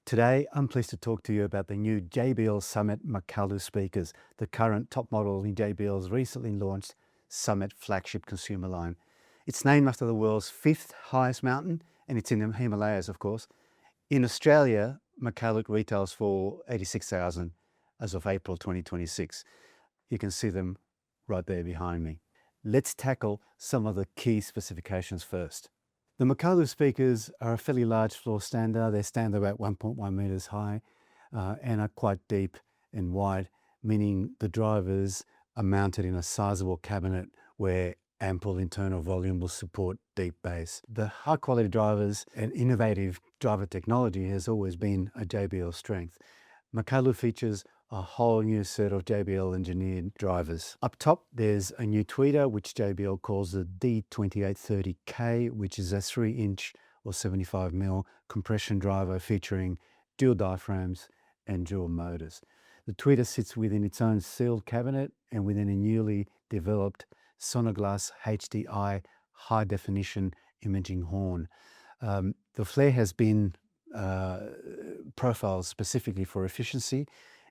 Today, I'm pleased to talk to you about the new JBL Summit Makalu speakers, the current top model in JBL's recently launched Summit Flagship consumer line. It's named after the world's fifth highest mountain, and it's in the Himalayas, of course. In Australia, Makalu retails for $86,000 as of April 2026. You can see them right there behind me. Let's tackle some of the key specifications first. The Makalu speakers are a fairly large floor stander. They stand about 1.1 meters high and are quite deep and wide, meaning the drivers are mounted in a sizable cabinet where ample internal volume will support deep bass. The high quality drivers and innovative driver technology has always been a JBL strength. Makalu features a whole new set of JBL engineered drivers. Up top, there's a new tweeter, which JBL calls the D2830K, which is a 3-inch or 75mm compression driver featuring dual diaphragms and dual motors. The tweeter sits within its own sealed cabinet and within a newly developed Sonoglass HDI high definition imaging horn. The flare has been profiled specifically for efficiency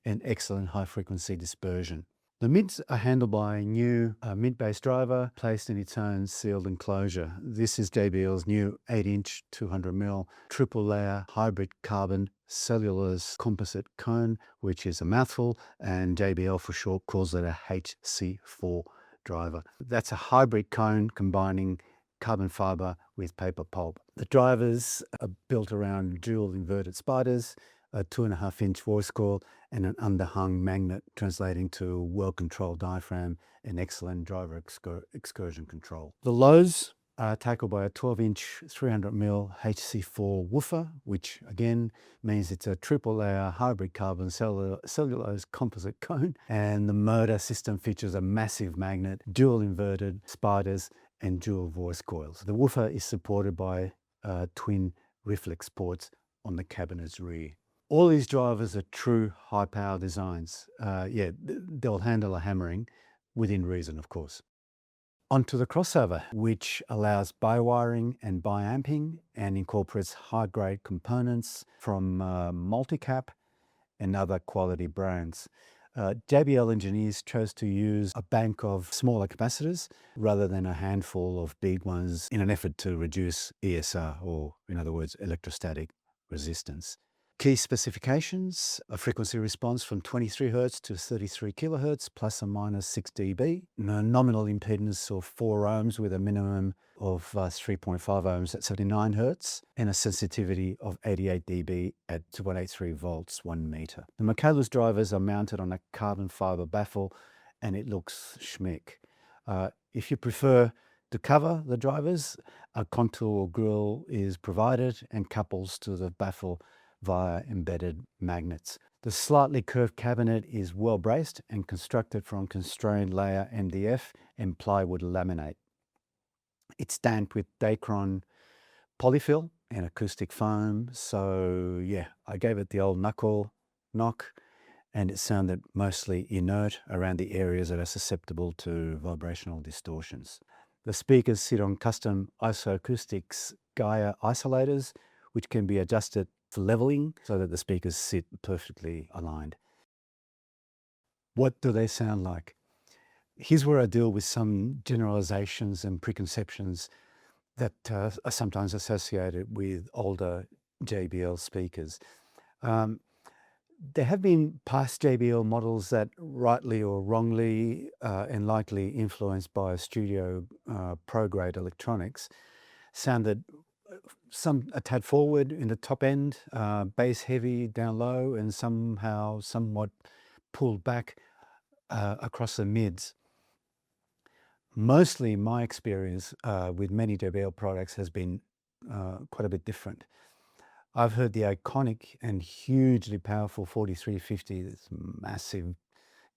and excellent high frequency dispersion. The mids are handled by a new mid-bass driver placed in its own sealed enclosure. This is JBL's new 8-inch 200mm triple layer hybrid carbon cellulose composite cone, which is a mouthful, and JBL for short calls it a HC4 driver. That's a hybrid cone combining carbon fiber with paper pulp. The drivers are built around dual inverted spiders, a 2.5-inch voice coil, and an underhung magnet, translating to well-controlled diaphragm and excellent driver excursion control. The lows are tackled by a 12-inch 300mm HC4 woofer, which again means it's a triple layer hybrid carbon cellulose composite cone, and the motor system features a massive magnet, dual inverted spiders, and dual voice coils. The woofer is supported by twin reflex ports on the cabinet's rear. All these drivers are true high-power designs. They'll handle a hammering within reason, of course. Onto the crossover, which allows bi-wiring and bi-amping and incorporates high-grade components from Multicap and other quality brands. JBL engineers chose to use a bank of smaller capacitors rather than a handful of big ones in an effort to reduce ESR, or in other words, electrostatic resistance. Key specifications: a frequency response from 23 Hz to 33 kHz, plus or minus 6 dB, a nominal impedance of 4 ohms with a minimum of 3.5 ohms at 79 Hz, and a sensitivity of 88 dB at 2.83 volts 1 meter. The Makalu's drivers are mounted on a carbon fiber baffle, and it looks schmick. If you prefer to cover the drivers, a contour grill is provided and couples to the baffle via embedded magnets. The slightly curved cabinet is well braced and constructed from constrained layer MDF and plywood laminate. It's stamped with Dacron polyfill and acoustic foam, so yeah, I gave it the old knuckle knock, and it sounded mostly inert around the areas that are susceptible to vibrational distortions. The speakers sit on custom isoacoustics Gaia isolators, which can be adjusted for leveling so that the speakers sit perfectly aligned. What do they sound like? Here's where I deal with some generalizations and preconceptions that are sometimes associated with older JBL speakers. There have been past JBL models that, rightly or wrongly, and likely influenced by studio pro-grade electronics, sounded some a tad forward in the top end, bass heavy down low, and somehow somewhat pulled back across the mids. Mostly my experience with many JBL products has been quite a bit different. I've heard the iconic and hugely powerful 4350, this massive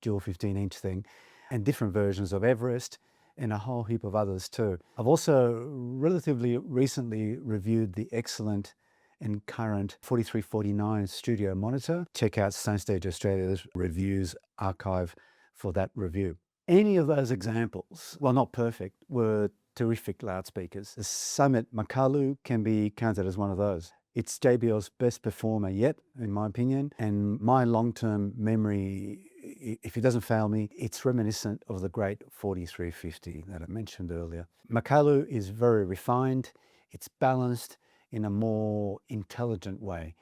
dual 15-inch thing, and different versions of Everest, and a whole heap of others too. I've also relatively recently reviewed the excellent and current 4349 studio monitor. Check out SoundStage Australia's reviews archive for that review. Any of those examples, while not perfect, were terrific loudspeakers. The Summit Makalu can be counted as one of those. It's JBL's best performer yet, in my opinion, and my long-term memory, if it doesn't fail me, it's reminiscent of the great 4350 that I mentioned earlier. Makalu is very refined, it's balanced in a more intelligent way.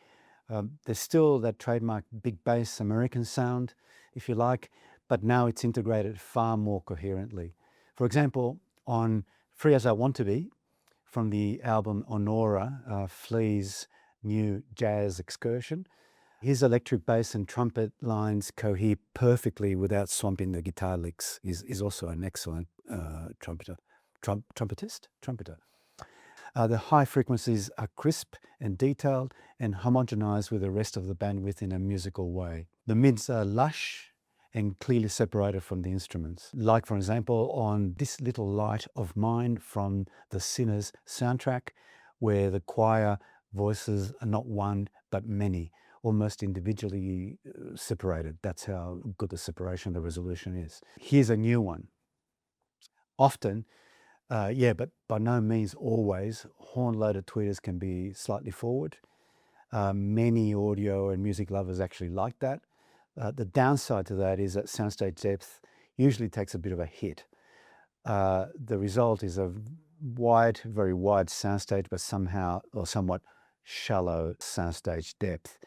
There's still that trademark big bass American sound, if you like, but now it's integrated far more coherently. For example, on Free As I Want to Be, from the album Honora, Flea's new jazz excursion, his electric bass and trumpet lines cohere perfectly without swamping the guitar licks. Is also an excellent trumpeter. Trumpeter. The high frequencies are crisp and detailed and homogenized with the rest of the bandwidth in a musical way. The mids are lush and clearly separated from the instruments. Like, for example, on This Little Light of Mine from the Sinners soundtrack, where the choir voices are not one but many, almost individually separated. That's how good the separation, the resolution is. Here's a new one. Often, but by no means always, horn-loaded tweeters can be slightly forward. Many audio and music lovers actually like that. The downside to that is that soundstage depth usually takes a bit of a hit. The result is a very wide soundstage, but somehow or somewhat shallow soundstage depth.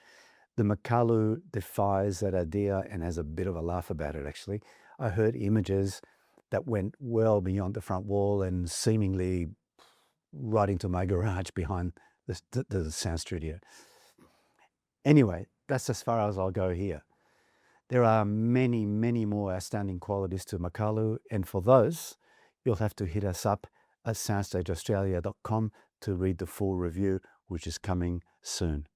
The Makalu defies that idea and has a bit of a laugh about it, actually. I heard images that went well beyond the front wall and seemingly right into my garage behind the sound studio. Anyway, that's as far as I'll go here. There are many, many more outstanding qualities to Makalu, and for those, you'll have to hit us up at soundstageaustralia.com to read the full review, which is coming soon.